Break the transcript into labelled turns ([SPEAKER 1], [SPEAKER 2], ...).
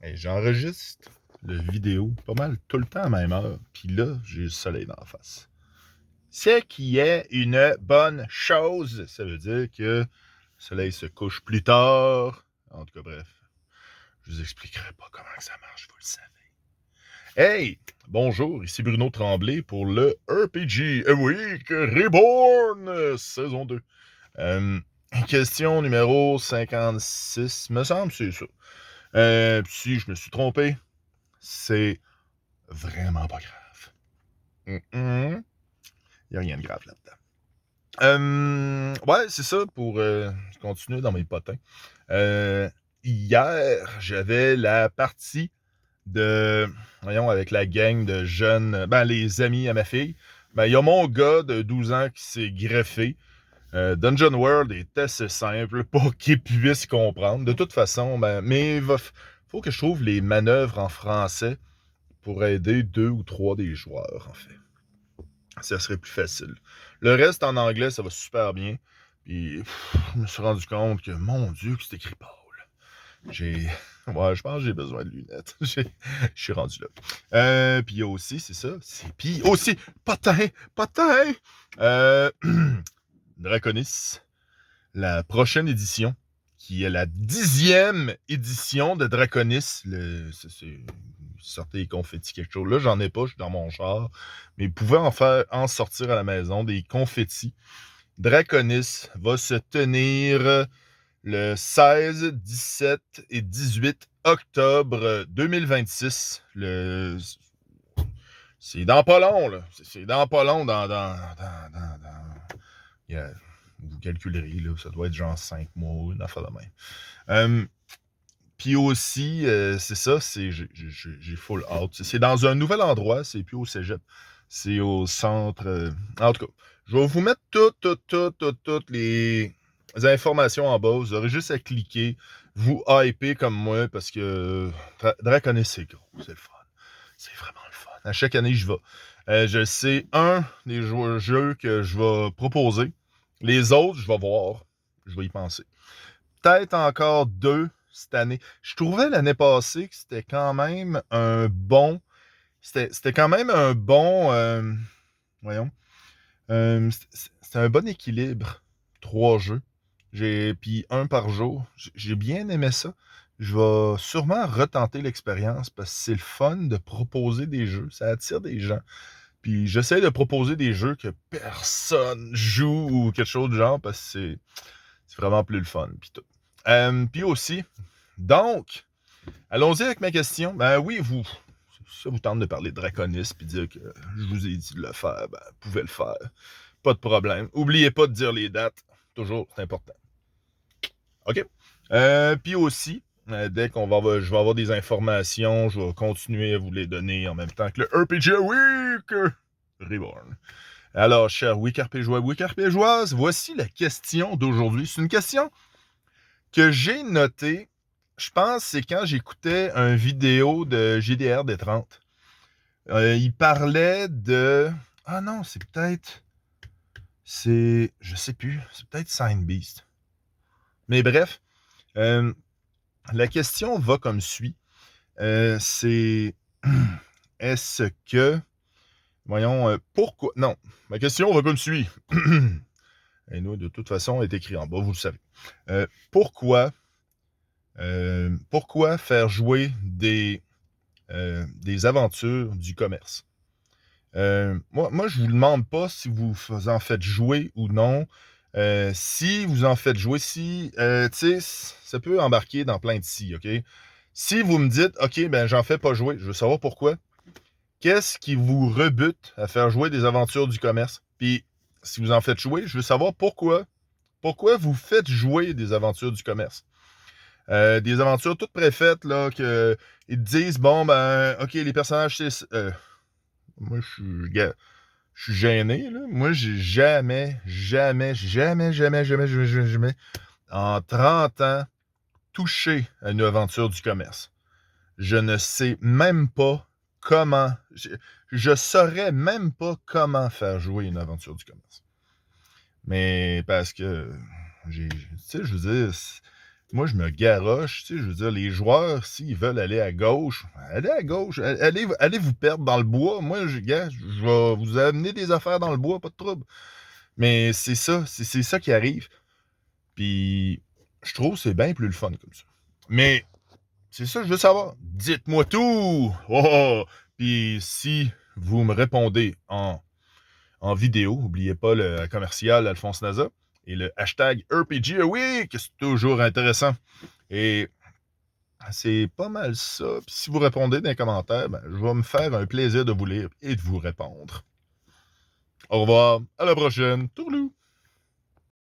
[SPEAKER 1] Hey, j'enregistre le vidéo pas mal tout le temps à la même heure. Puis là, j'ai le soleil dans la face. C'est qui est une bonne chose. Ça veut dire que le soleil se couche plus tard. En tout cas, bref. Je vous expliquerai pas comment que ça marche, vous le savez. Hey! Bonjour, ici Bruno Tremblay pour le RPG Week Reborn, saison 2. Question numéro 56, me semble, c'est ça. Si je me suis trompé, c'est vraiment pas grave. Il n'y a rien de grave là-dedans. Ouais, c'est ça pour continuer dans mes potins. Hier, j'avais la partie avec la gang de jeunes, les amis à ma fille. Il y a mon gars de 12 ans qui s'est greffé. Dungeon World est assez simple, pas qu'il puisse comprendre. De toute façon, mais il faut que je trouve les manœuvres en français pour aider 2 ou 3 des joueurs, en fait. Ça serait plus facile. Le reste en anglais, ça va super bien. Puis, je me suis rendu compte que, mon Dieu, que c'est écrit Paul. Ouais, je pense que j'ai besoin de lunettes. Je suis rendu là. Puis il y a aussi, c'est ça. Puis aussi, potin! Draconis, la prochaine édition, qui est la 10e édition de Draconis. Sortez les confettis, quelque chose. Là, j'en ai pas, je suis dans mon char. Mais vous pouvez en sortir à la maison, des confettis. Draconis va se tenir le 16, 17 et 18 octobre 2026. C'est dans pas long, là. C'est dans pas long, vous calculerez, là, ça doit être genre 5 mois, une affaire de même. Puis aussi, c'est ça, j'ai full out. C'est dans un nouvel endroit, c'est plus au cégep. C'est au centre. En tout cas, je vais vous mettre toutes les informations en bas. Vous aurez juste à cliquer, vous hyper comme moi, parce que Draconis, c'est gros, c'est le fun. C'est vraiment le fun. À chaque année, je vais. Je sais un des jeux que je vais proposer. Les autres, je vais voir. Je vais y penser. Peut-être encore 2 cette année. Je trouvais l'année passée que c'était quand même un bon. C'était quand même un bon. Voyons. C'était un bon équilibre. 3 jeux. Puis un par jour. J'ai bien aimé ça. Je vais sûrement retenter l'expérience parce que c'est le fun de proposer des jeux. Ça attire des gens. Puis j'essaie de proposer des jeux que personne joue ou quelque chose de genre parce que c'est vraiment plus le fun. Puis aussi, donc, allons-y avec ma question. Ben oui, ça vous tente de parler de Draconis puis dire que je vous ai dit de le faire, vous pouvez le faire. Pas de problème. Oubliez pas de dire les dates. Toujours, c'est important. OK. Puis aussi, dès je vais avoir des informations, je vais continuer à vous les donner en même temps que le RPG Week Reborn. Alors, chers Wikarpégeois, Wikarpégeoises, voici la question d'aujourd'hui. C'est une question que j'ai notée, je pense, c'est quand j'écoutais une vidéo de GDR des 30. Il parlait de... Ah non, je sais plus. C'est peut-être Sign Beast. Mais bref, la question va comme suit. C'est... Est-ce que... Voyons, pourquoi... Non, ma question va comme suit. Et nous, de toute façon, est écrit en bas, vous le savez. Pourquoi faire jouer des aventures du commerce? Moi, je vous demande pas si vous en faites jouer ou non. Si vous en faites jouer, tu sais, ça peut embarquer dans plein de si, OK? Si vous me dites, OK, j'en fais pas jouer, je veux savoir pourquoi. Qu'est-ce qui vous rebute à faire jouer des aventures du commerce? Puis, si vous en faites jouer, je veux savoir pourquoi. Pourquoi vous faites jouer des aventures du commerce? Des aventures toutes préfaites, là, que ils te disent, OK, les personnages, c'est... moi, je suis gêné, là. Moi, j'ai jamais, en 30 ans, touché à une aventure du commerce. Je ne sais même pas comment... Je saurais même pas comment faire jouer une aventure du commerce. Mais parce que... Tu sais, je veux dire... moi, je me garoche, tu sais, je veux dire, les joueurs, s'ils veulent aller à gauche, allez à gauche, allez vous perdre dans le bois. Moi, gars, je vais vous amener des affaires dans le bois, pas de trouble. Mais c'est ça, c'est ça qui arrive. Puis, je trouve que c'est bien plus le fun comme ça. Mais, c'est ça, je veux savoir. Dites-moi tout! Oh, oh, oh. Puis, si vous me répondez en vidéo, n'oubliez pas le commercial Alphonse Naza et le hashtag RPG Week, c'est toujours intéressant. Et c'est pas mal ça. Puis si vous répondez dans les commentaires, ben, je vais me faire un plaisir de vous lire et de vous répondre. Au revoir, à la prochaine. Tourlou!